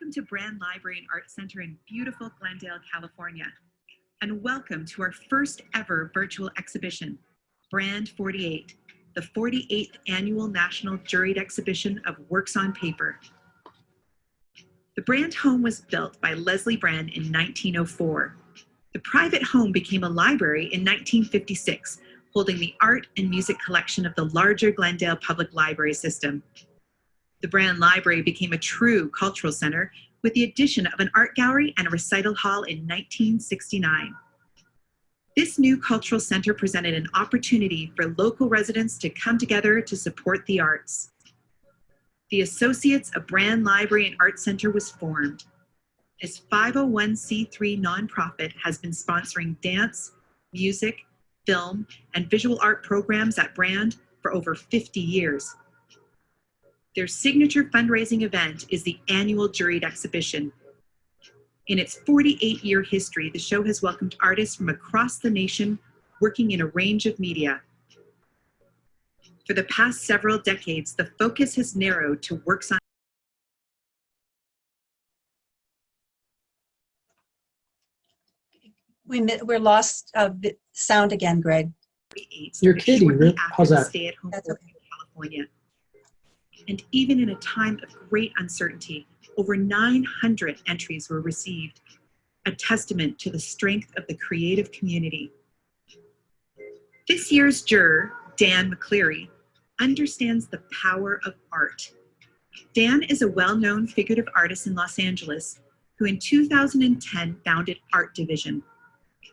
Welcome to Brand Library and Art Center in beautiful Glendale, California. And welcome to our first ever virtual exhibition, Brand 48, the 48th Annual National Juried Exhibition of Works on Paper. The Brand home was built by Leslie Brand in 1904. The private home became a library in 1956, holding the art and music collection of the larger Glendale Public Library system. The Brand Library became a true cultural center with the addition of an art gallery and a recital hall in 1969. This new cultural center presented an opportunity for local residents to come together to support the arts. The Associates of Brand Library and Art Center was formed. This 501c3 nonprofit has been sponsoring dance, music, film, and visual art programs at Brand for over 50 years. Their signature fundraising event is the annual Juried Exhibition. In its 48-year history, the show has welcomed artists from across the nation working in a range of media. For the past several decades, the focus has narrowed to works on We're lost sound again, Greg. You're kidding, really? How's that? Stay-at-home order in California. And even in a time of great uncertainty, over 900 entries were received, a testament to the strength of the creative community. This year's juror, Dan McCleary, understands the power of art. Dan is a well-known figurative artist in Los Angeles who in 2010 founded Art Division,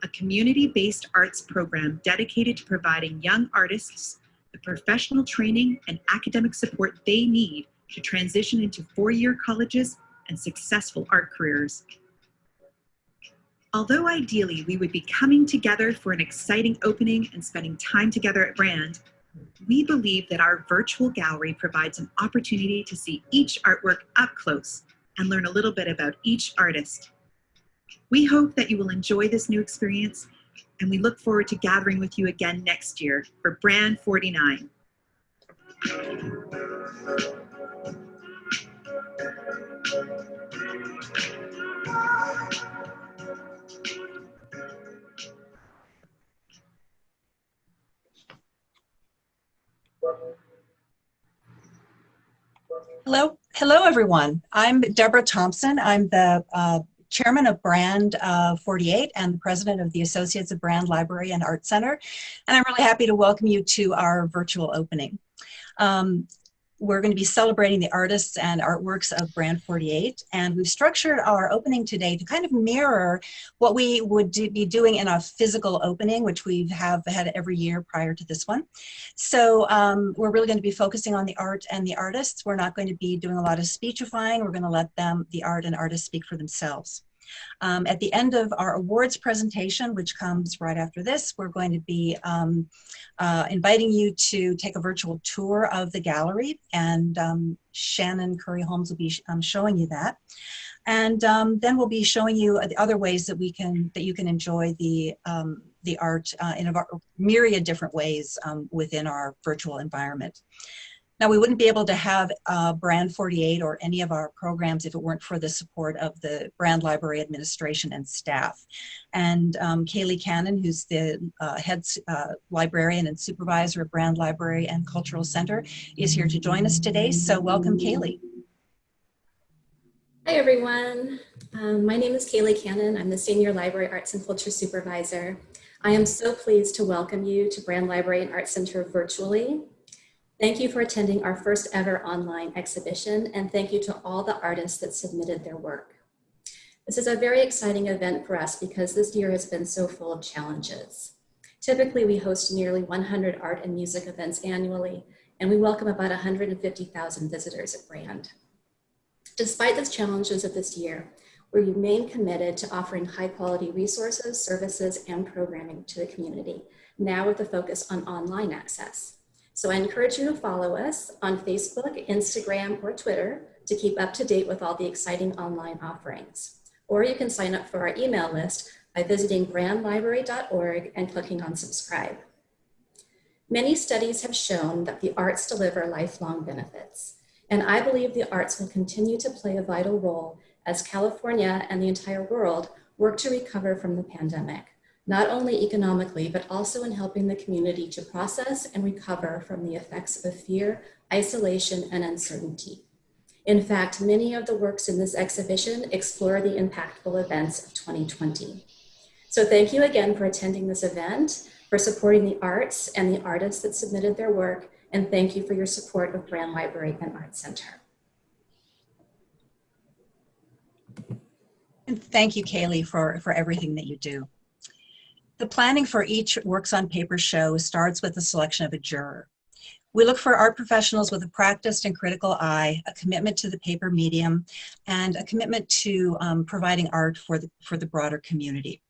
a community-based arts program dedicated to providing young artists the professional training and academic support they need to transition into four-year colleges and successful art careers. Although ideally we would be coming together for an exciting opening and spending time together at Brand, we believe that our virtual gallery provides an opportunity to see each artwork up close and learn a little bit about each artist. We hope that you will enjoy this new experience, and we look forward to gathering with you again next year for Brand 49. Hello, everyone. I'm Deborah Thompson. I'm the chairman of Brand 48 and the president of the Associates of Brand Library and Art Center. And I'm really happy to welcome you to our virtual opening. We're going to be celebrating the artists and artworks of Brand 48. And we've structured our opening today to kind of mirror what we would be doing in a physical opening, which we have had every year prior to this one. So we're really going to be focusing on the art and the artists. We're not going to be doing a lot of speechifying. We're going to let the art and artists speak for themselves. At the end of our awards presentation, which comes right after this, we're going to be inviting you to take a virtual tour of the gallery, and Shannon Curry Holmes will be showing you that. And then we'll be showing you the other ways that you can enjoy the art in a myriad different ways within our virtual environment. Now, we wouldn't be able to have Brand 48 or any of our programs if it weren't for the support of the Brand Library administration and staff. And Kaylee Cannon, who's the head librarian and supervisor of Brand Library and Cultural Center, is here to join us today. So welcome, Kaylee. Hi, everyone. My name is Kaylee Cannon. I'm the Senior Library Arts and Culture Supervisor. I am so pleased to welcome you to Brand Library and Art Center virtually. Thank you for attending our first ever online exhibition, and thank you to all the artists that submitted their work. This is a very exciting event for us because this year has been so full of challenges. Typically, we host nearly 100 art and music events annually, and we welcome about 150,000 visitors at Brand. Despite the challenges of this year, we remain committed to offering high quality resources, services, and programming to the community, now with a focus on online access. So I encourage you to follow us on Facebook, Instagram, or Twitter to keep up to date with all the exciting online offerings. Or you can sign up for our email list by visiting brandlibrary.org and clicking on subscribe. Many studies have shown that the arts deliver lifelong benefits, and I believe the arts will continue to play a vital role as California and the entire world work to recover from the pandemic, not only economically, but also in helping the community to process and recover from the effects of fear, isolation, and uncertainty. In fact, many of the works in this exhibition explore the impactful events of 2020. So thank you again for attending this event, for supporting the arts and the artists that submitted their work, and thank you for your support of Brand Library and Art Center. And thank you, Kaylee, for everything that you do. The planning for each Works on Paper show starts with the selection of a juror. We look for art professionals with a practiced and critical eye, a commitment to the paper medium, and a commitment to providing art for the broader community.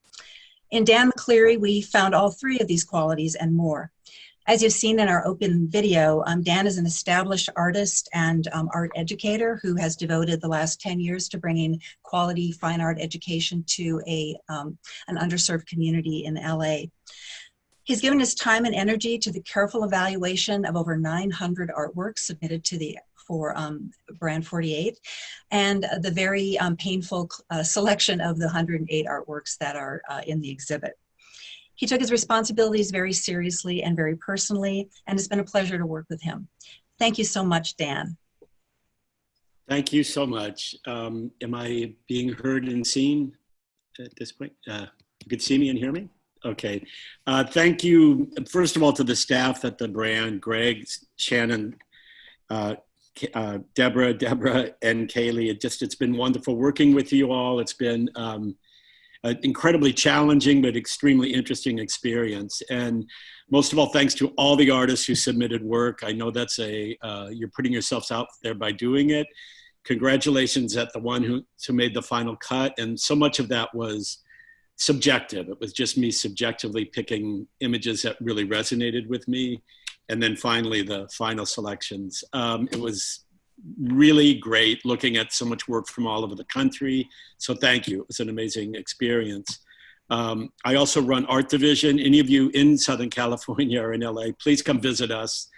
In Dan McCleary, we found all three of these qualities and more. As you've seen in our open video, Dan is an established artist and art educator who has devoted the last 10 years to bringing quality fine art education to an underserved community in LA. He's given his time and energy to the careful evaluation of over 900 artworks submitted to for Brand 48, and the very painful selection of the 108 artworks that are in the exhibit. He took his responsibilities very seriously and very personally, and it's been a pleasure to work with him. Thank you so much, Dan. Thank you so much. Am I being heard and seen at this point? You could see me and hear me? Okay. Thank you, first of all, to the staff at the brand, Greg, Shannon, Deborah, and Kaylee. It's been wonderful working with you all. It's been an incredibly challenging but extremely interesting experience. And most of all, thanks to all the artists who submitted work. I know that's you're putting yourselves out there by doing it. Congratulations at the one who made the final cut. And so much of that was subjective. It was just me subjectively picking images that really resonated with me. And then finally, the final selections. It was really great looking at so much work from all over the country. So thank you. It was an amazing experience. I also run Art Division. Any of you in Southern California or in LA, please come visit us.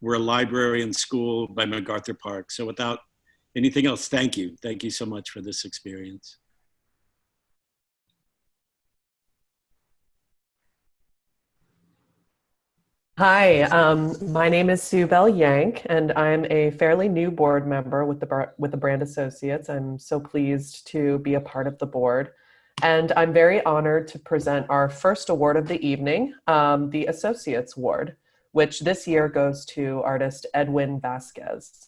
We're a library and school by MacArthur Park. So without anything else, thank you. Thank you so much for this experience. Hi, my name is Sue Bell Yank, and I'm a fairly new board member with the Brand Associates. I'm so pleased to be a part of the board, and I'm very honored to present our first award of the evening, the Associates Award, which this year goes to artist Edwin Vasquez.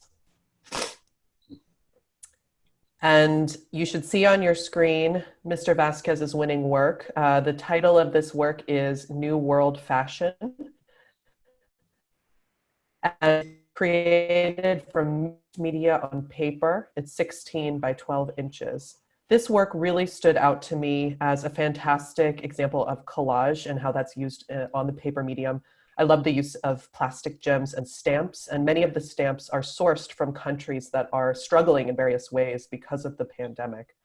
And you should see on your screen Mr. Vasquez's winning work. The title of this work is New World Fashion, and created from media on paper. It's 16 by 12 inches. This work really stood out to me as a fantastic example of collage and how that's used on the paper medium. I love the use of plastic gems and stamps, and many of the stamps are sourced from countries that are struggling in various ways because of the pandemic.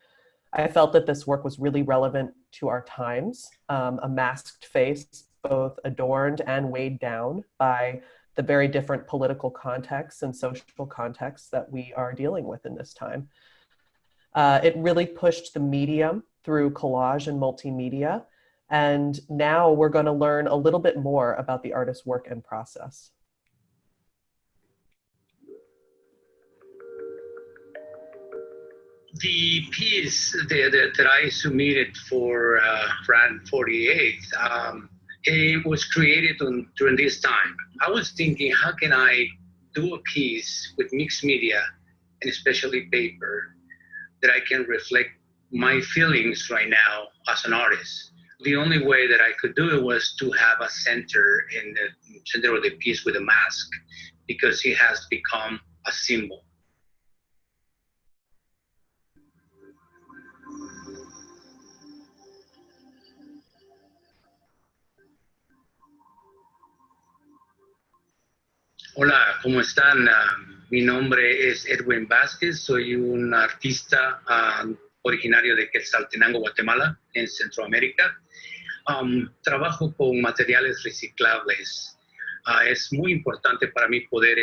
I felt that this work was really relevant to our times, a masked face, both adorned and weighed down by the very different political contexts and social contexts that we are dealing with in this time. It really pushed the medium through collage and multimedia. And now we're going to learn a little bit more about the artist's work and process. The piece that I submitted for Brand 48, it was created during this time. I was thinking, how can I do a piece with mixed media, and especially paper, that I can reflect my feelings right now as an artist? The only way that I could do it was to have a center in the center of the piece with a mask, because it has become a symbol. Hola, ¿cómo están? Mi nombre es Edwin Vázquez, soy un artista originario de Quetzaltenango, Guatemala, en Centroamérica. Trabajo con materiales reciclables. Es muy importante para mí poder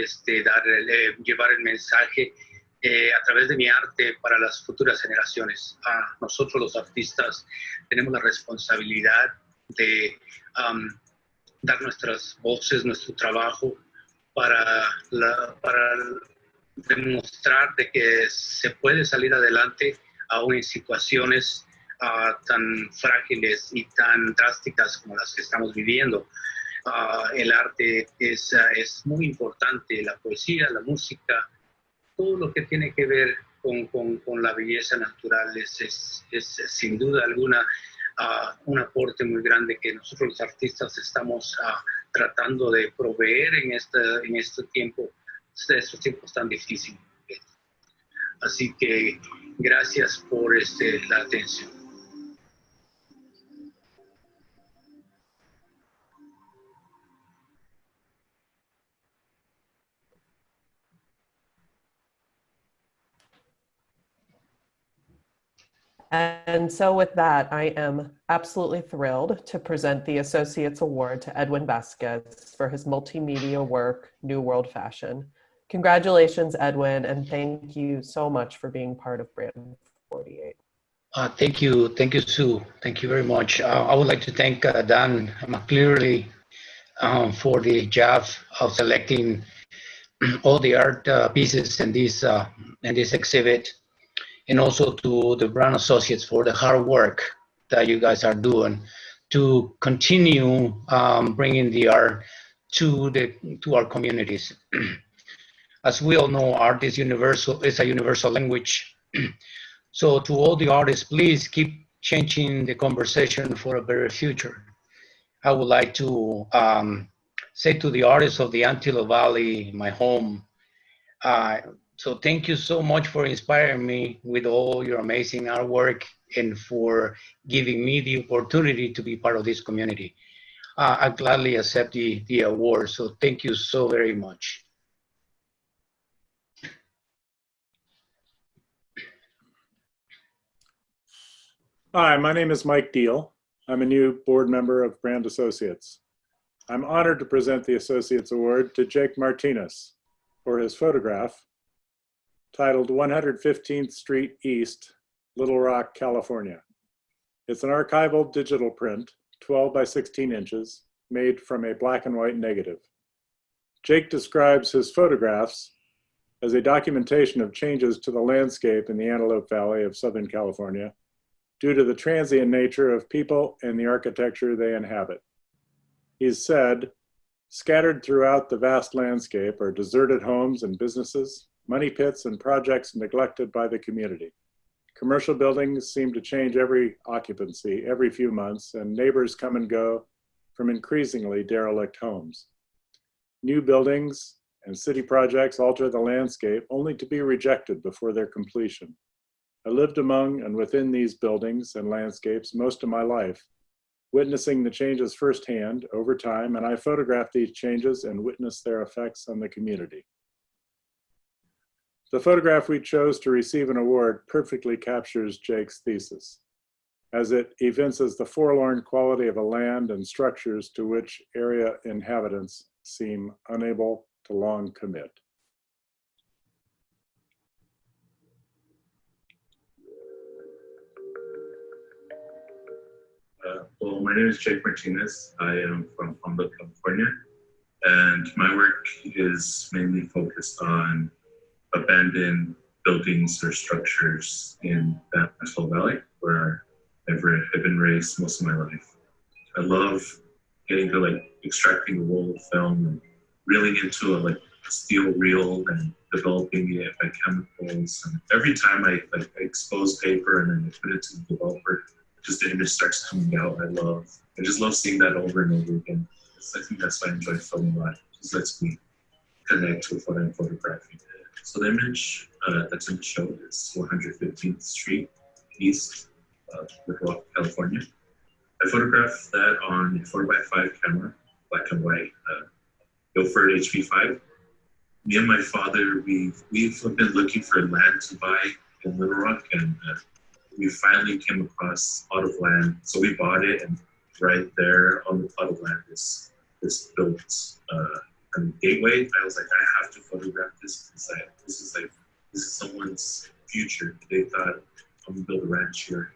llevar el mensaje a través de mi arte para las futuras generaciones. Nosotros los artistas tenemos la responsabilidad de dar nuestras voces, nuestro trabajo para demostrar de que se puede salir adelante aún en situaciones tan frágiles y tan drásticas como las que estamos viviendo. El arte es muy importante, la poesía, la música, todo lo que tiene que ver con la belleza natural es sin duda alguna un aporte muy grande que nosotros los artistas estamos tratando de proveer en estos tiempos tan difíciles. Así que gracias por la atención. And so with that, I am absolutely thrilled to present the Associates Award to Edwin Vasquez for his multimedia work, New World Fashion. Congratulations, Edwin, and thank you so much for being part of Brand 48. Thank you, Sue. Thank you very much. I would like to thank Dan McCleary for the job of selecting all the art pieces in this exhibit, and also to the brand associates for the hard work that you guys are doing to continue bringing the art to our communities. As we all know, art is universal. It's a universal language. So to all the artists, please keep changing the conversation for a better future. I would like to say to the artists of the Antelope Valley, my home, so thank you so much for inspiring me with all your amazing artwork and for giving me the opportunity to be part of this community. I gladly accept the award, so thank you so very much. Hi, my name is Mike Deal. I'm a new board member of Brand Associates. I'm honored to present the Associates Award to Jake Martinez for his photograph titled 115th Street East, Little Rock, California. It's an archival digital print, 12 by 16 inches, made from a black and white negative. Jake describes his photographs as a documentation of changes to the landscape in the Antelope Valley of Southern California due to the transient nature of people and the architecture they inhabit. He's said, scattered throughout the vast landscape are deserted homes and businesses, money pits and projects neglected by the community. Commercial buildings seem to change every occupancy every few months, and neighbors come and go from increasingly derelict homes. New buildings and city projects alter the landscape only to be rejected before their completion. I lived among and within these buildings and landscapes most of my life, witnessing the changes firsthand over time, and I photographed these changes and witnessed their effects on the community. The photograph we chose to receive an award perfectly captures Jake's thesis, as it evinces the forlorn quality of a land and structures to which area inhabitants seem unable to long commit. Well, my name is Jake Martinez. I am from Humboldt, California, and my work is mainly focused on abandoned buildings or structures in the Antelope Valley, where I've been raised most of my life. I love getting to extracting the roll of film and reeling into a steel reel and developing it by chemicals. And every time I expose paper and then I put it to the developer, just the image starts coming out. I just love seeing that over and over again. I think that's why I enjoy film a lot. It just lets me connect with what I'm photographing. So the image that's in the show is 115th Street East, Little Rock, California. I photographed that on a 4x5 camera, black and white, Ilford HP5. Me and my father, we've been looking for land to buy in Little Rock, and we finally came across a plot of land. So we bought it, and right there on the plot of land is built gateway. I was like, I have to photograph this because this is this is someone's future. They thought, I'm gonna build a ranch here.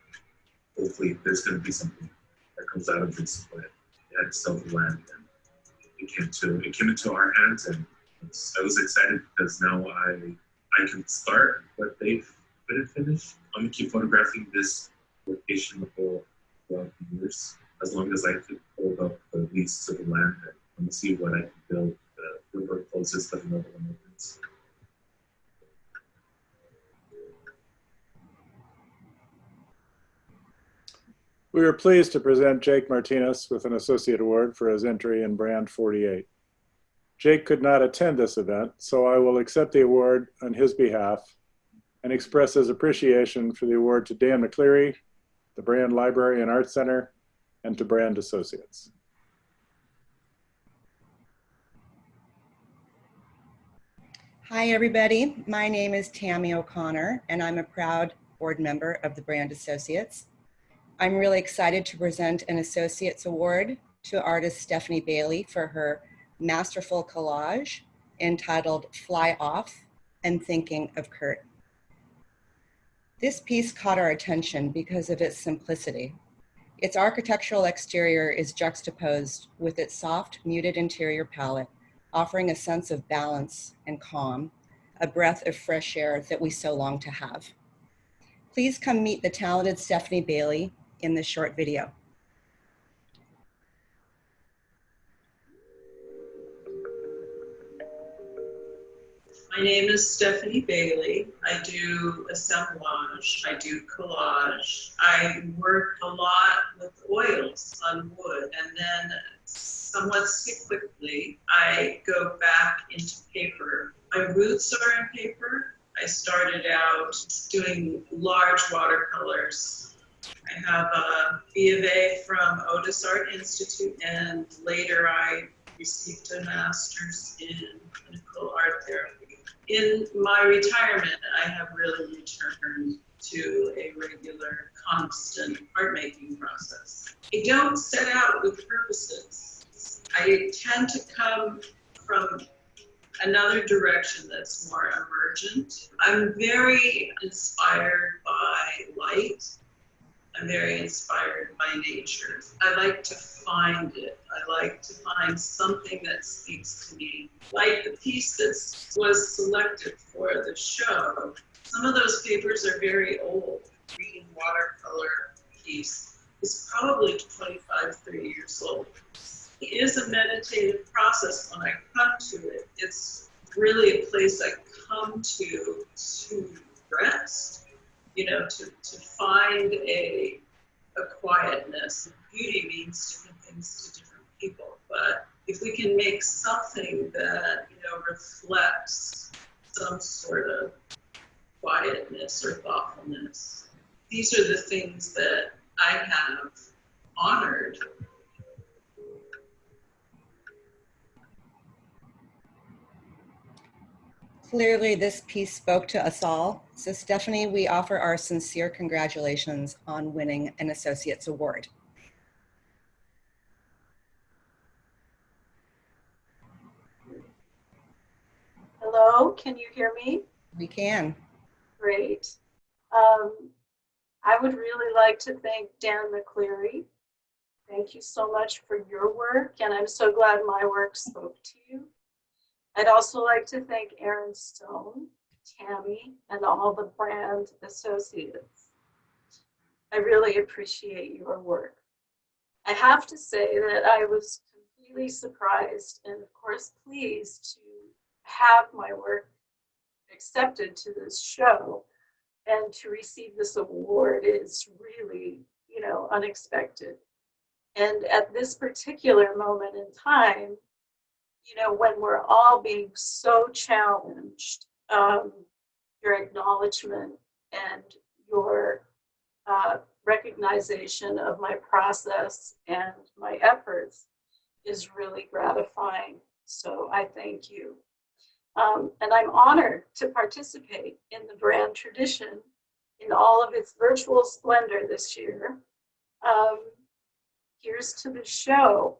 Hopefully there's gonna be something that comes out of this, but they had to sell the land, and it came into our hands, and I was excited because now I can start what they couldn't finish. I'm gonna keep photographing this location throughout the years, as long as I could hold up the lease to the land, and I'm gonna see what I can build the river closest to another one opens. We are pleased to present Jake Martinez with an Associate Award for his entry in Brand 48. Jake could not attend this event, so I will accept the award on his behalf and express his appreciation for the award to Dan McCleary, the Brand Library and Art Center, and to Brand Associates. Hi, everybody. My name is Tammy O'Connor, and I'm a proud board member of the Brand Associates. I'm really excited to present an Associates Award to artist Stephanie Bailey for her masterful collage entitled Fly Off and Thinking of Kurt. This piece caught our attention because of its simplicity. Its architectural exterior is juxtaposed with its soft, muted interior palette, offering a sense of balance and calm, a breath of fresh air that we so long to have. Please come meet the talented Stephanie Bailey in this short video. My name is Stephanie Bailey. I do assemblage, I do collage. I work a lot with oils on wood, and then somewhat cyclically, I go back into paper. My roots are in paper. I started out doing large watercolors. I have a B of A from Otis Art Institute, and later I received a master's in clinical art therapy. In my retirement, I have really returned to a regular, constant art-making process. I don't set out with purposes. I tend to come from another direction that's more emergent. I'm very inspired by light. I'm very inspired by nature. I like to find it. I like to find something that speaks to me. Like the piece that was selected for the show, some of those papers are very old. Green watercolor piece is probably 25, 30 years old. It is a meditative process when I come to it. It's really a place I come to rest. You know, to find a quietness. Beauty means different things to different people, but if we can make something that, you know, reflects some sort of quietness or thoughtfulness, these are the things that I have honored. Clearly, this piece spoke to us all. So Stephanie, we offer our sincere congratulations on winning an Associates Award. Hello, can you hear me? We can. Great. I would really like to thank Dan McCleary. Thank you so much for your work, and I'm so glad my work spoke to you. I'd also like to thank Aaron Stone, Tammy, and all the Brand Associates. I really appreciate your work. I have to say that I was completely surprised and of course pleased to have my work accepted to this show, and to receive this award is really, you know, unexpected. And at this particular moment in time, you know, when we're all being so challenged, your acknowledgement and your recognition of my process and my efforts is really gratifying. So I thank you. And I'm honored to participate in the Brand tradition in all of its virtual splendor this year. Here's to the show.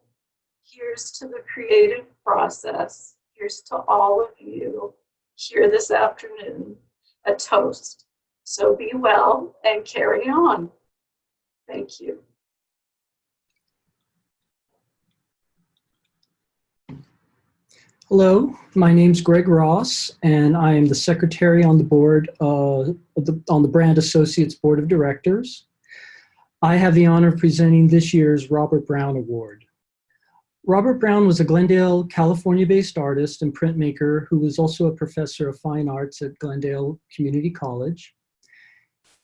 Here's to the creative process. Here's to all of you here this afternoon. a toast. So be well and carry on. Thank you. Hello, my name's Greg Ross, and I am the secretary on the board on the Brand Associates Board of Directors. I have the honor of presenting this year's Robert Brown Award. Robert Brown was a Glendale, California-based artist and printmaker who was also a professor of fine arts at Glendale Community College.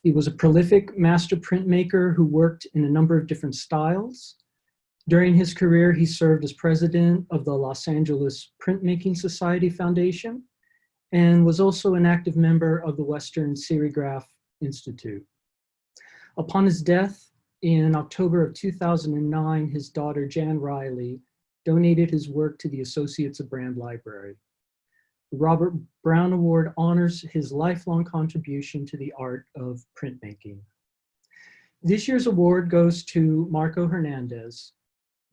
He was a prolific master printmaker who worked in a number of different styles. During his career, he served as president of the Los Angeles Printmaking Society Foundation and was also an active member of the Western Serigraph Institute. Upon his death in October of 2009, his daughter Jan Riley donated his work to the Associates of Brand Library. The Robert Brown Award honors his lifelong contribution to the art of printmaking. This year's award goes to Marco Hernandez.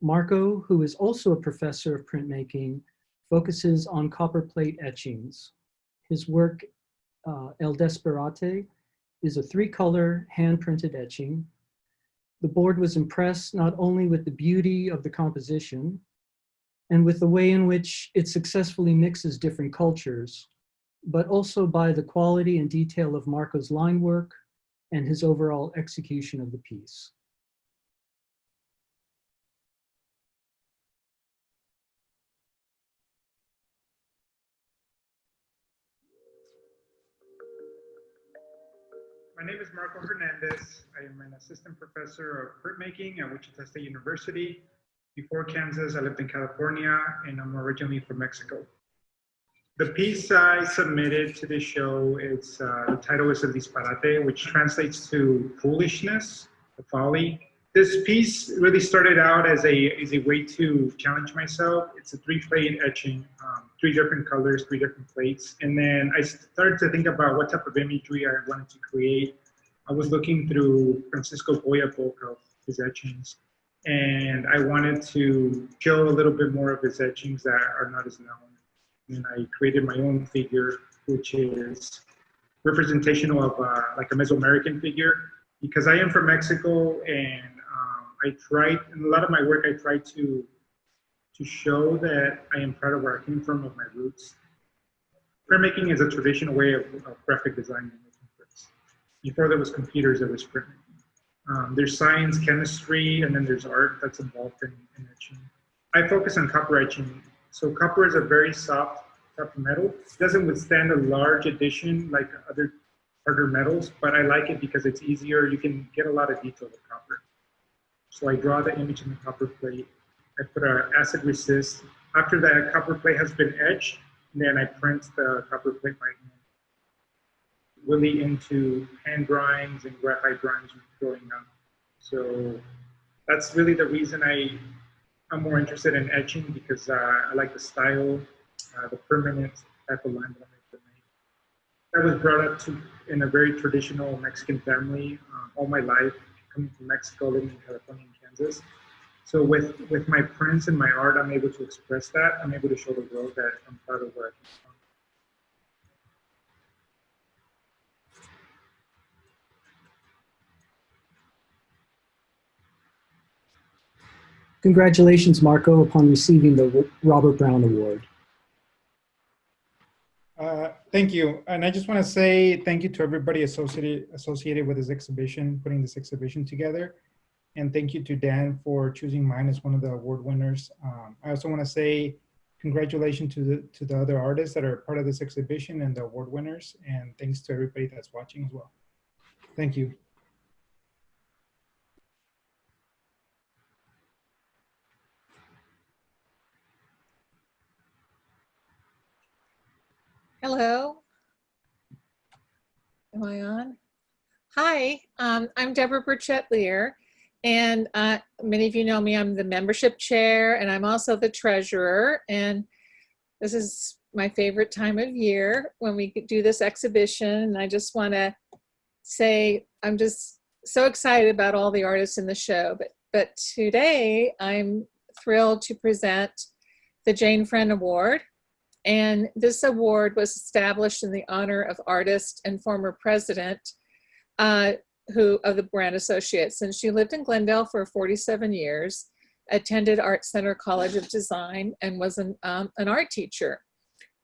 Marco, who is also a professor of printmaking, focuses on copperplate etchings. His work, El Desperate, is a 3-color hand-printed etching. The board was impressed not only with the beauty of the composition and with the way in which it successfully mixes different cultures, but also by the quality and detail of Marco's line work and his overall execution of the piece. My name is Marco Hernandez. I am an assistant professor of printmaking at Wichita State University. Before Kansas, I lived in California, and I'm originally from Mexico. The piece I submitted to this show, the title is El Disparate, which translates to foolishness, the folly. This piece really started out as a way to challenge myself. It's a 3-plate etching, 3 different colors, 3 different plates. And then I started to think about what type of imagery I wanted to create. I was looking through Francisco Goya book of his etchings, and I wanted to show a little bit more of his etchings that are not as known. And I created my own figure, which is representational of like a Mesoamerican figure, because I am from Mexico, and I tried, in a lot of my work, I tried to show that I am proud of where I came from, of my roots. Printmaking is a traditional way of graphic design and making prints. Before there was computers, there was printmaking. There's science, chemistry, and then there's art that's involved in etching. I focus on copper etching. So copper is a very soft type of metal. It doesn't withstand a large addition like other harder metals, but I like it because it's easier. You can get a lot of detail with copper. So I draw the image in the copper plate. I put an acid resist. After that copper plate has been etched, then I print the copper plate by hand. Really into hand drawings and graphite drawings growing up. So that's really the reason I'm more interested in etching, because I like the style, the permanent type of line that I like to make. I was brought up in a very traditional Mexican family all my life, coming from Mexico, living in California and Kansas. So with my prints and my art, I'm able to express that. I'm able to show the world that I'm proud of where I came from. Congratulations, Marco, upon receiving the Robert Brown Award. Thank you. And I just want to say thank you to everybody associated with this exhibition, putting this exhibition together. And thank you to Dan for choosing mine as one of the award winners. I also want to say congratulations to the other artists that are part of this exhibition and the award winners. And thanks to everybody that's watching as well. Thank you. Hello. Am I on? Hi, I'm Deborah Burchett-Lear, and many of you know me. I'm the membership chair, and I'm also the treasurer. And this is my favorite time of year when we do this exhibition. And I just want to say I'm just so excited about all the artists in the show. But today I'm thrilled to present the Jane Friend Award. And this award was established in the honor of artist and former president of the Brand Associates. And she lived in Glendale for 47 years, attended Art Center College of Design, and was an art teacher.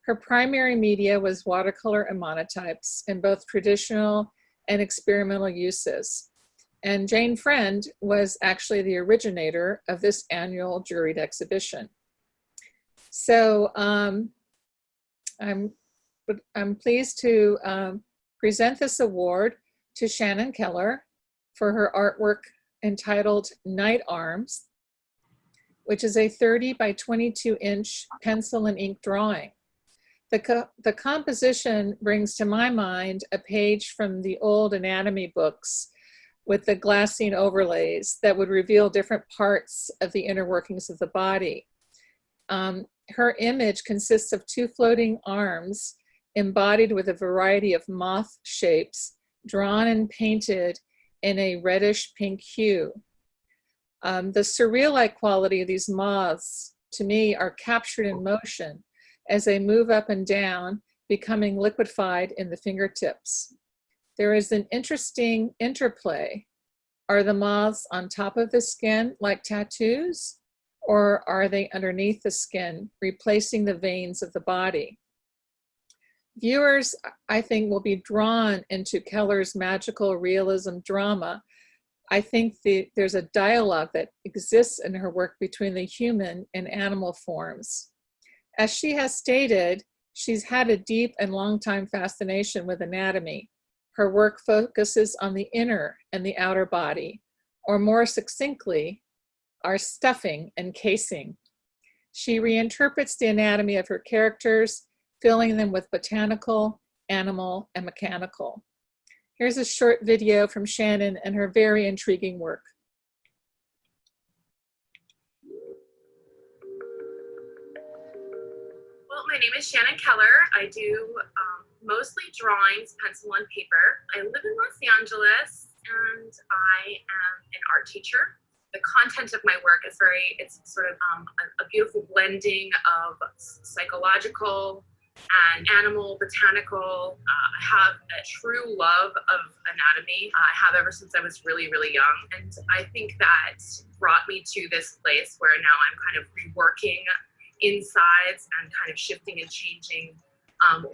Her primary media was watercolor and monotypes in both traditional and experimental uses. And Jane Friend was actually the originator of this annual juried exhibition. So I'm pleased to present this award to Shannon Keller for her artwork entitled Night Arms, which is a 30 by 22 inch pencil and ink drawing. The composition brings to my mind a page from the old anatomy books with the glassine overlays that would reveal different parts of the inner workings of the body. Her image consists of 2 floating arms embodied with a variety of moth shapes, drawn and painted in a reddish pink hue. The surreal-like quality of these moths, to me, are captured in motion as they move up and down, becoming liquefied in the fingertips. There is an interesting interplay. Are the moths on top of the skin like tattoos, or are they underneath the skin, replacing the veins of the body? Viewers, I think, will be drawn into Keller's magical realism drama. I think there's a dialogue that exists in her work between the human and animal forms. As she has stated, she's had a deep and long-time fascination with anatomy. Her work focuses on the inner and the outer body, or more succinctly, our stuffing and casing. She reinterprets the anatomy of her characters, filling them with botanical, animal, and mechanical. Here's a short video from Shannon and her very intriguing work. Well, my name is Shannon Keller. I do mostly drawings, pencil and paper. I live in Los Angeles and I am an art teacher. The content of my work is it's sort of a beautiful blending of psychological and animal, botanical. I have a true love of anatomy. I have ever since I was really, really young. And I think that brought me to this place where now I'm kind of reworking insides and kind of shifting and changing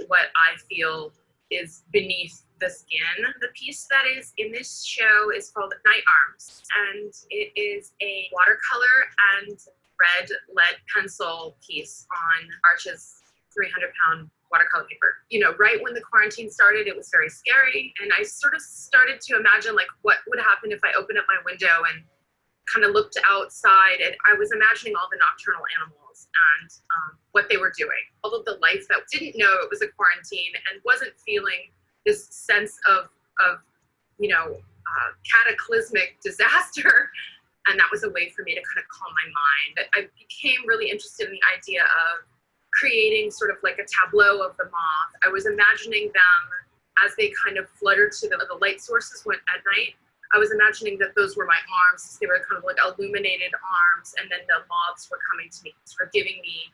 what I feel is beneath the skin. The piece that is in this show is called Night Arms, and it is a watercolor and red lead pencil piece on Arch's 300-pound watercolor paper. You know, right when the quarantine started, it was very scary, and I sort of started to imagine like what would happen if I opened up my window and kind of looked outside, and I was imagining all the nocturnal animals and what they were doing. All of the life that didn't know it was a quarantine and wasn't feeling this sense of cataclysmic disaster. And that was a way for me to kind of calm my mind. I became really interested in the idea of creating sort of like a tableau of the moth. I was imagining them as they kind of fluttered to the light sources at night. I was imagining that those were my arms. They were kind of like illuminated arms, and then the moths were coming to me, sort of giving me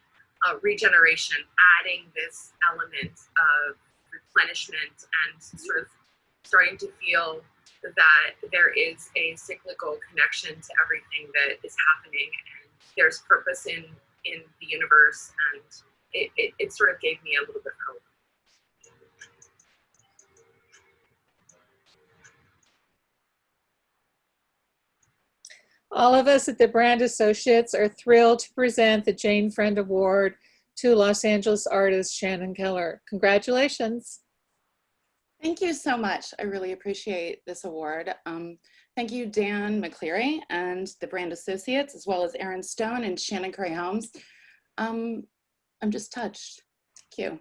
regeneration, adding this element of replenishment and sort of starting to feel that there is a cyclical connection to everything that is happening, and there's purpose in the universe, and it sort of gave me a little bit of hope. All of us at the Brand Associates are thrilled to present the Jane Friend Award to Los Angeles artist Shannon Keller. Congratulations. Thank you so much. I really appreciate this award. Thank you, Dan McCleary and the Brand Associates, as well as Aaron Stone and Shannon Curry Holmes. I'm just touched. Thank you.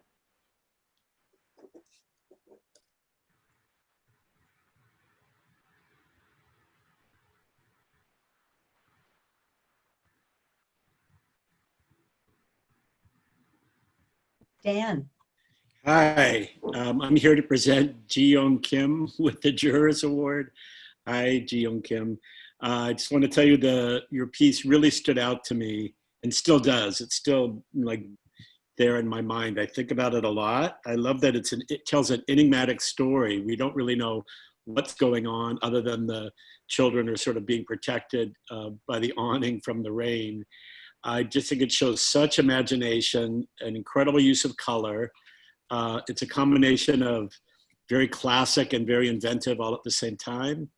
Dan. Hi, I'm here to present Ji-Young Kim with the Jurors Award. Hi, Ji-Young Kim. I just want to tell you your piece really stood out to me and still does. It's still like there in my mind. I think about it a lot. I love that it tells an enigmatic story. We don't really know what's going on other than the children are sort of being protected by the awning from the rain. I just think it shows such imagination, an incredible use of color. It's a combination of very classic and very inventive all at the same time.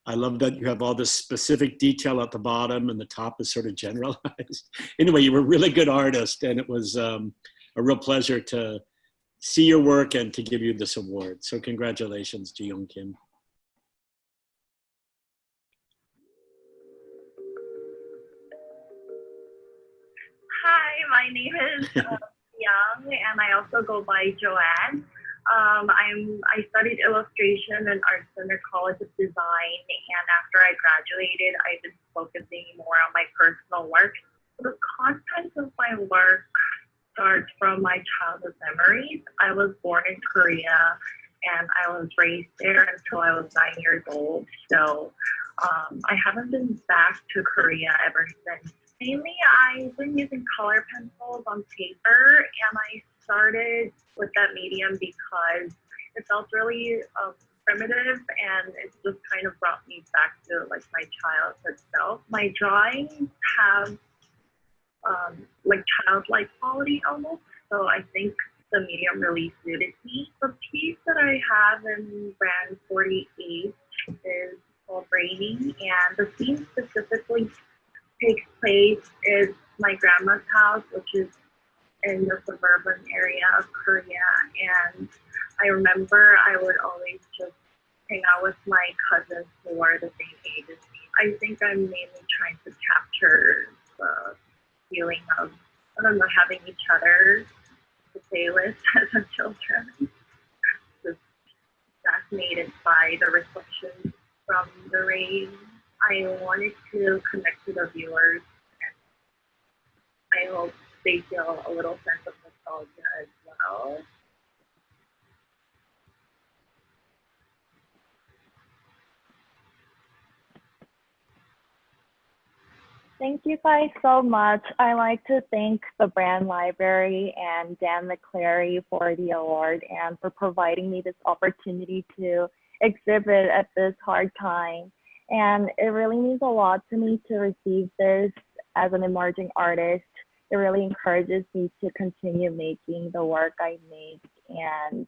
I love that you have all this specific detail at the bottom and the top is sort of generalized. Anyway, you were a really good artist, and it was a real pleasure to see your work and to give you this award. So congratulations, Ji-Young Kim. Hi, my name is Young, and I also go by Joanne. I studied illustration in Art Center College of Design, and after I graduated, I've been focusing more on my personal work. The content of my work starts from my childhood memories. I was born in Korea, and I was raised there until I was 9 years old. So I haven't been back to Korea ever since. Mainly, I've been using color pencils on paper, and I started with that medium because it felt really primitive, and it just kind of brought me back to like my childhood self. My drawings have like childlike quality almost, so I think the medium really suited me. The piece that I have in Brand 48 is called Raining, and the theme specifically takes place is my grandma's house, which is in the suburban area of Korea. And I remember I would always just hang out with my cousins who are the same age as me. I think I'm mainly trying to capture the feeling of, I don't know, having each other to play with as a children. Just fascinated by the reflections from the rain. I wanted to connect to the viewers, and I hope they feel a little sense of nostalgia as well. Thank you guys so much. I like to thank the Brand Library and Dan McCleary for the award and for providing me this opportunity to exhibit at this hard time. And it really means a lot to me to receive this as an emerging artist. It really encourages me to continue making the work I make. And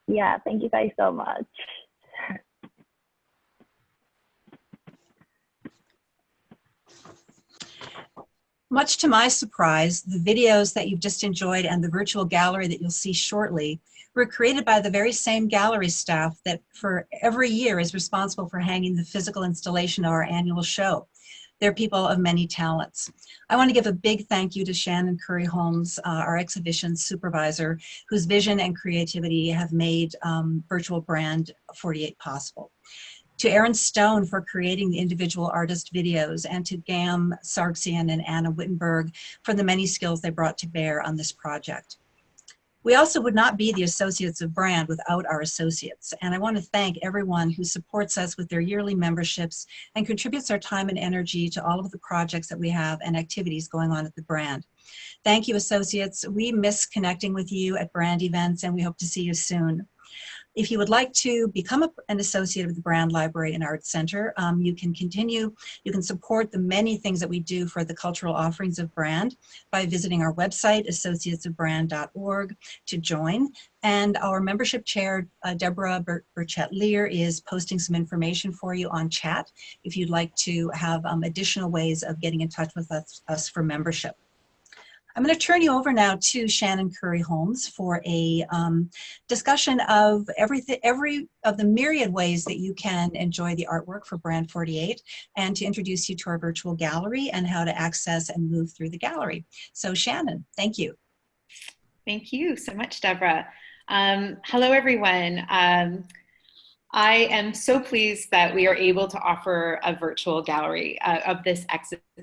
yeah, thank you guys so much. Much to my surprise, the videos that you've just enjoyed and the virtual gallery that you'll see shortly were created by the very same gallery staff that for every year is responsible for hanging the physical installation of our annual show. They're people of many talents. I want to give a big thank you to Shannon Curry-Holmes, our exhibition supervisor, whose vision and creativity have made Virtual Brand 48 possible. To Aaron Stone for creating the individual artist videos, and to Gam Sargsyan and Anna Wittenberg for the many skills they brought to bear on this project. We also would not be the Associates of Brand without our associates, and I want to thank everyone who supports us with their yearly memberships and contributes their time and energy to all of the projects that we have and activities going on at the Brand. Thank you, associates. We miss connecting with you at Brand events, and we hope to see you soon. If you would like to become an associate of the Brand Library and Arts Center, you can support the many things that we do for the cultural offerings of Brand by visiting our website, associatesofbrand.org, to join. And our membership chair, Deborah Burchett-Lear, is posting some information for you on chat if you'd like to have additional ways of getting in touch with us for membership. I'm going to turn you over now to Shannon Curry-Holmes for a discussion of every of the myriad ways that you can enjoy the artwork for Brand 48, and to introduce you to our virtual gallery and how to access and move through the gallery. So Shannon, thank you. Thank you so much, Deborah. Hello, everyone. I am so pleased that we are able to offer a virtual gallery of this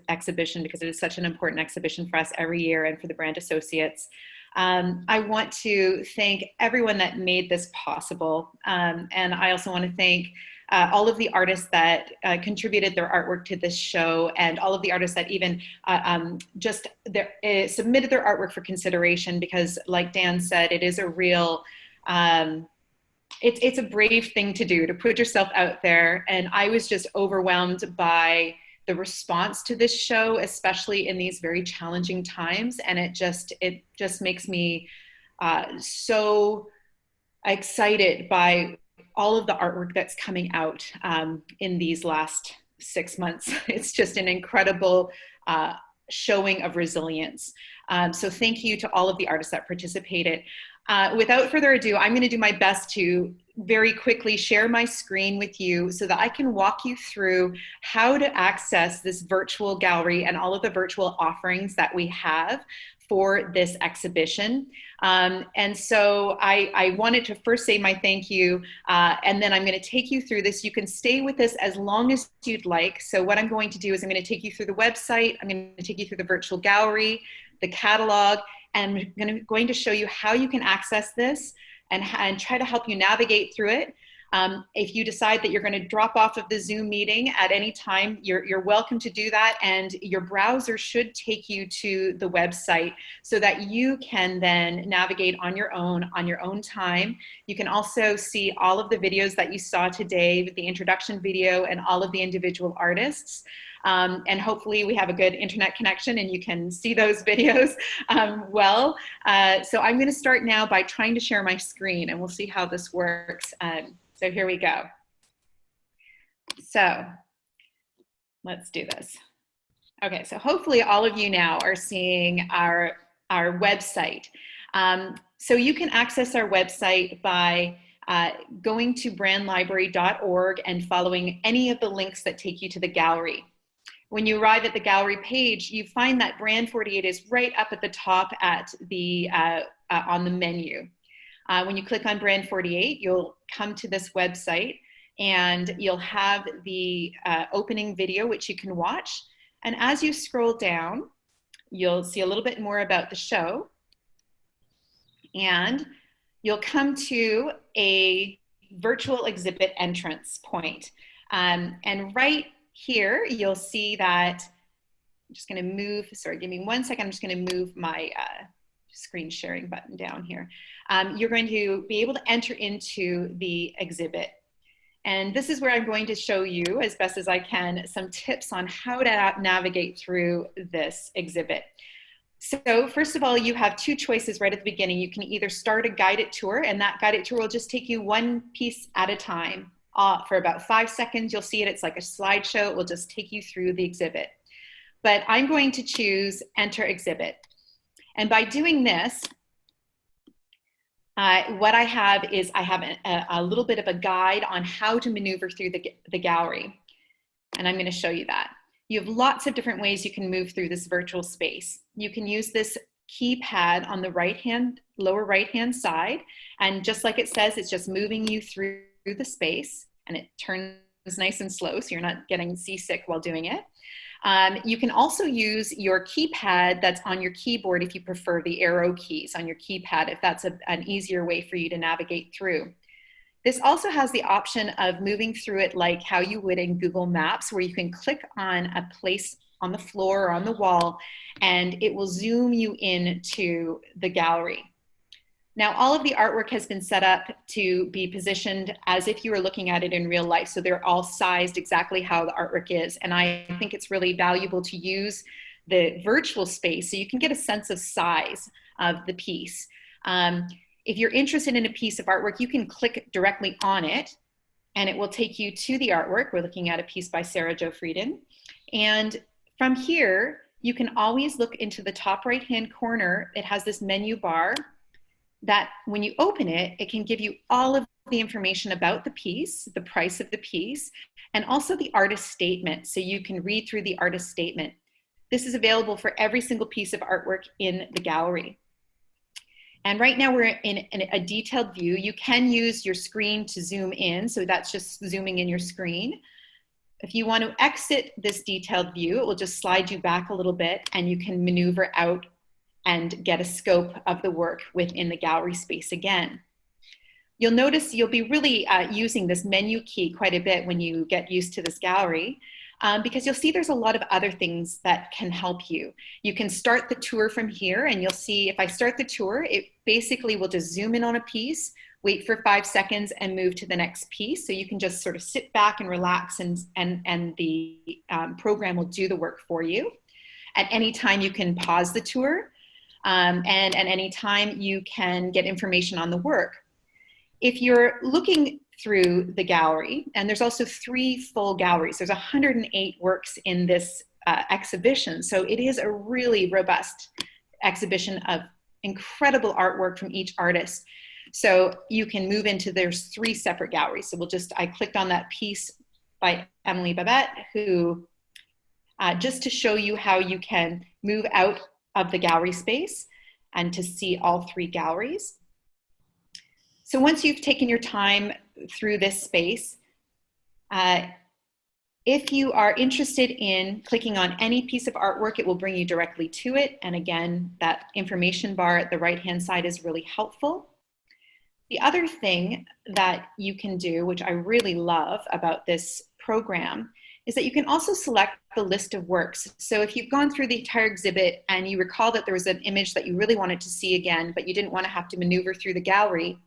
exhibition, because it is such an important exhibition for us every year and for the Brand Associates. I want to thank everyone that made this possible. And I also want to thank all of the artists that contributed their artwork to this show, and all of the artists that even submitted their artwork for consideration, because like Dan said, it is a real, it's a brave thing to do, to put yourself out there. And I was just overwhelmed by the response to this show, especially in these very challenging times. And it just makes me so excited by all of the artwork that's coming out in these last 6 months. It's just an incredible showing of resilience. So thank you to all of the artists that participated. Without further ado, I'm going to do my best to very quickly share my screen with you so that I can walk you through how to access this virtual gallery and all of the virtual offerings that we have for this exhibition. And so I wanted to first say my thank you, and then I'm going to take you through this. You can stay with us as long as you'd like. So what I'm going to do is I'm going to take you through the website, I'm going to take you through the virtual gallery, the catalog, and I'm going to show you how you can access this and try to help you navigate through it. If you decide that you're going to drop off of the Zoom meeting at any time, you're welcome to do that, and your browser should take you to the website so that you can then navigate on your own time. You can also see all of the videos that you saw today with the introduction video and all of the individual artists. And hopefully we have a good internet connection and you can see those videos well. So I'm going to start now by trying to share my screen, and we'll see how this works. So here we go. So let's do this. Okay, so hopefully all of you now are seeing our website. So you can access our website by going to brandlibrary.org and following any of the links that take you to the gallery. When you arrive at the gallery page, you find that Brand 48 is right up at the top at the, on the menu. When you click on Brand 48, you'll come to this website and you'll have the opening video, which you can watch. And as you scroll down, you'll see a little bit more about the show. And you'll come to a virtual exhibit entrance point. And right here, you'll see that, I'm just gonna move, sorry, give me 1 second. I'm just gonna move my screen sharing button down here. You're going to be able to enter into the exhibit. And this is where I'm going to show you, as best as I can, some tips on how to navigate through this exhibit. So first of all, you have two choices right at the beginning. You can either start a guided tour, and that guided tour will just take you one piece at a time. For about 5 seconds, you'll see it. It's like a slideshow. It will just take you through the exhibit. But I'm going to choose Enter Exhibit. And by doing this, what I have is I have a little bit of a guide on how to maneuver through the gallery. And I'm going to show you that. You have lots of different ways you can move through this virtual space. You can use this keypad on the lower right-hand side. And just like it says, it's just moving you through the space, and it turns nice and slow so you're not getting seasick while doing it. You can also use your keypad that's on your keyboard if you prefer the arrow keys on your keypad, if that's an easier way for you to navigate through. This also has the option of moving through it like how you would in Google Maps, where you can click on a place on the floor or on the wall, and it will zoom you into the gallery. Now, all of the artwork has been set up to be positioned as if you were looking at it in real life. So they're all sized exactly how the artwork is. And I think it's really valuable to use the virtual space so you can get a sense of size of the piece. If you're interested in a piece of artwork, you can click directly on it and it will take you to the artwork. We're looking at a piece by Sarah Jo Frieden. And from here, you can always look into the top right-hand corner. It has this menu bar that when you open it, it can give you all of the information about the piece, the price of the piece, and also the artist statement. So you can read through the artist statement. This is available for every single piece of artwork in the gallery. And right now we're in a detailed view. You can use your screen to zoom in. So that's just zooming in your screen. If you want to exit this detailed view, it will just slide you back a little bit and you can maneuver out and get a scope of the work within the gallery space again. You'll notice you'll be really using this menu key quite a bit when you get used to this gallery, because you'll see there's a lot of other things that can help you. You can start the tour from here, and you'll see if I start the tour, it basically will just zoom in on a piece, wait for 5 seconds, and move to the next piece. So you can just sort of sit back and relax, and the program will do the work for you. At any time, you can pause the tour, and at any time, you can get information on the work. If you're looking through the gallery, and there's also 3 full galleries, there's 108 works in this exhibition. So it is a really robust exhibition of incredible artwork from each artist. So you can move into, there's 3 separate galleries. So I clicked on that piece by Emily Babette, who, just to show you how you can move out of the gallery space and to see all 3 galleries. So once you've taken your time through this space, if you are interested in clicking on any piece of artwork, it will bring you directly to it. And again, that information bar at the right-hand side is really helpful. The other thing that you can do, which I really love about this program, is that you can also select the list of works. So if you've gone through the entire exhibit and you recall that there was an image that you really wanted to see again, but you didn't want to have to maneuver through the gallery,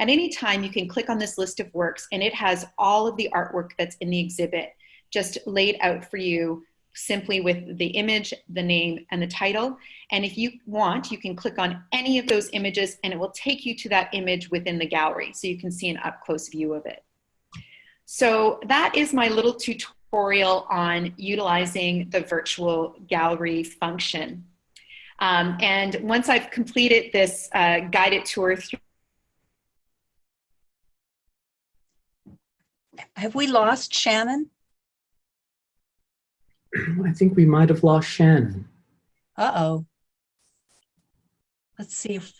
at any time you can click on this list of works, and it has all of the artwork that's in the exhibit just laid out for you, simply with the image, the name, and the title. And if you want, you can click on any of those images and it will take you to that image within the gallery, so you can see an up-close view of it. So that is my little tutorial on utilizing the virtual gallery function. And once I've completed this guided tour through. Have we lost Shannon? I think we might have lost Shannon. Uh-oh. Let's see if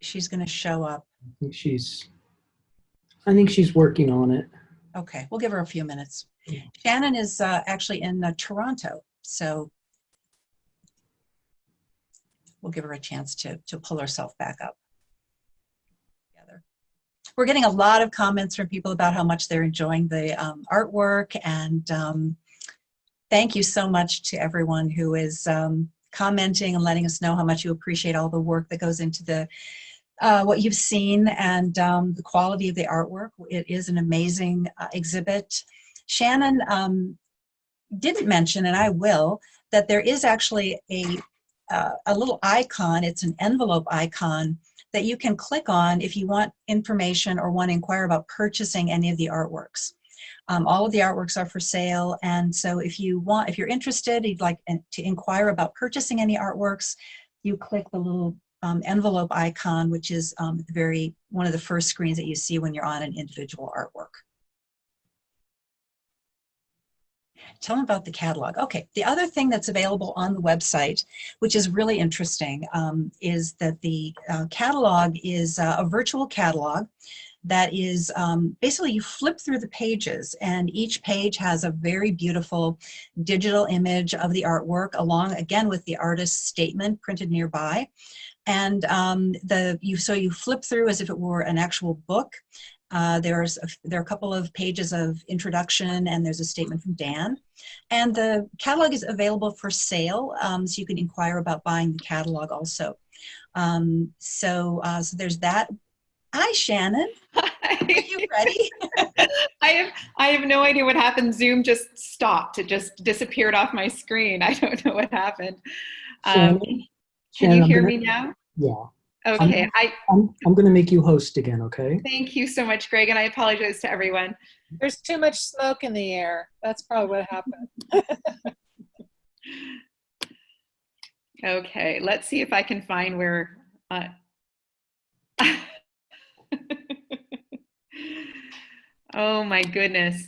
she's going to show up. I think she's working on it. Okay, we'll give her a few minutes. Shannon is actually in Toronto, so we'll give her a chance to pull herself back up. We're getting a lot of comments from people about how much they're enjoying the artwork, and thank you so much to everyone who is commenting and letting us know how much you appreciate all the work that goes into the what you've seen and the quality of the artwork. It is an amazing exhibit. Shannon didn't mention, and I will, that there is actually a little icon. It's an envelope icon that you can click on if you want information or want to inquire about purchasing any of the artworks. All of the artworks are for sale, and so if you're interested, you'd like to inquire about purchasing any artworks, you click the little envelope icon, which is one of the first screens that you see when you're on an individual artwork. Tell them about the catalog. Okay, the other thing that's available on the website, which is really interesting, is that the catalog is a virtual catalog that is basically you flip through the pages, and each page has a very beautiful digital image of the artwork along, again, with the artist's statement printed nearby. And so you flip through as if it were an actual book. There are a couple of pages of introduction, and there's a statement from Dan. And the catalog is available for sale, so you can inquire about buying the catalog also. So there's that. Hi, Shannon. Hi. Are you ready? I have no idea what happened. Zoom just stopped. It just disappeared off my screen. I don't know what happened. Can you hear me now? Yeah. Okay. I'm going to make you host again, okay? Thank you so much, Greg, and I apologize to everyone. There's too much smoke in the air. That's probably what happened. Okay, let's see if I can find where... Oh my goodness.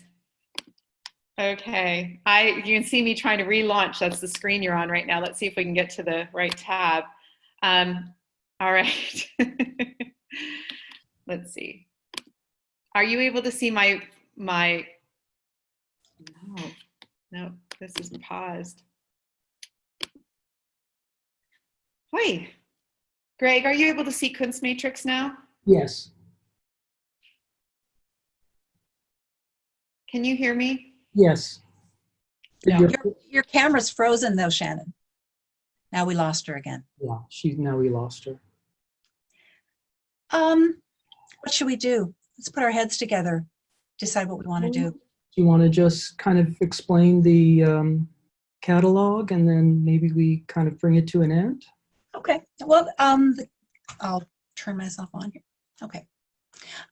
Okay, you can see me trying to relaunch. That's the screen you're on right now. Let's see if we can get to the right tab. All right. Let's see. Are you able to see my, no, this is paused. Hi. Greg, are you able to see Kunstmatrix now? Yes. Can you hear me? Yes. No. Your camera's frozen though, Shannon. Now we lost her again. Yeah, now we lost her. What should we do? Let's put our heads together, decide what we want to do. Do you want to just kind of explain the catalog and then maybe we kind of bring it to an end? Okay. Well, I'll turn myself on here. Okay.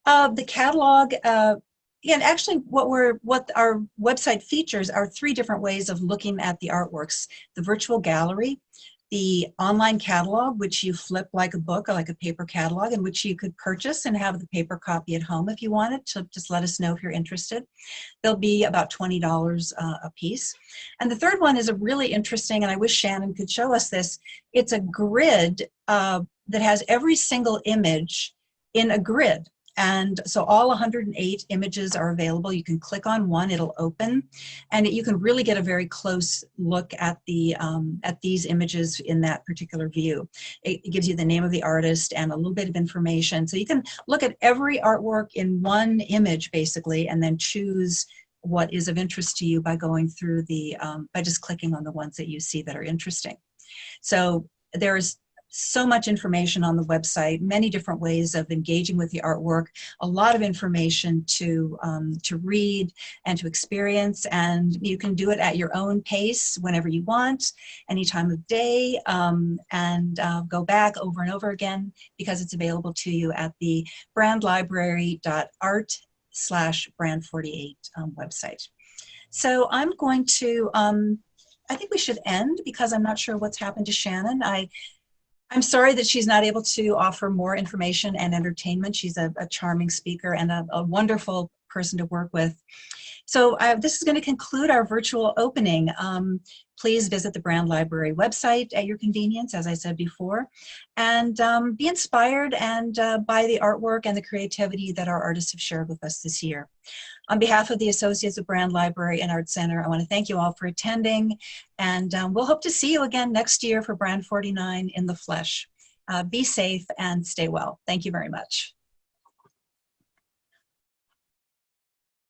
The catalog, and actually what our website features are 3 different ways of looking at the artworks. The virtual gallery, the online catalog, which you flip like a book or like a paper catalog, in which you could purchase and have the paper copy at home if you wanted. So just let us know if you're interested. They'll be about $20 a piece. And the third one is a really interesting, and I wish Shannon could show us this. It's a grid that has every single image in a grid. And so all 108 images are available. You can click on one, it'll open, and you can really get a very close look at these images in that particular view. It gives you the name of the artist and a little bit of information. So you can look at every artwork in one image basically, and then choose what is of interest to you by going through by just clicking on the ones that you see that are interesting. So there's so much information on the website, many different ways of engaging with the artwork, a lot of information to read and to experience, and you can do it at your own pace whenever you want, any time of day, and go back over and over again because it's available to you at the brandlibrary.art/brand48 website. So I'm going to, I think we should end because I'm not sure what's happened to Shannon. I'm sorry that she's not able to offer more information and entertainment. She's a charming speaker and a wonderful person to work with. So this is going to conclude our virtual opening. Please visit the Brand Library website at your convenience, as I said before, and be inspired by the artwork and the creativity that our artists have shared with us this year. On behalf of the Associates of Brand Library and Art Center, I want to thank you all for attending, and we'll hope to see you again next year for Brand 49 in the flesh. Be safe and stay well. Thank you very much.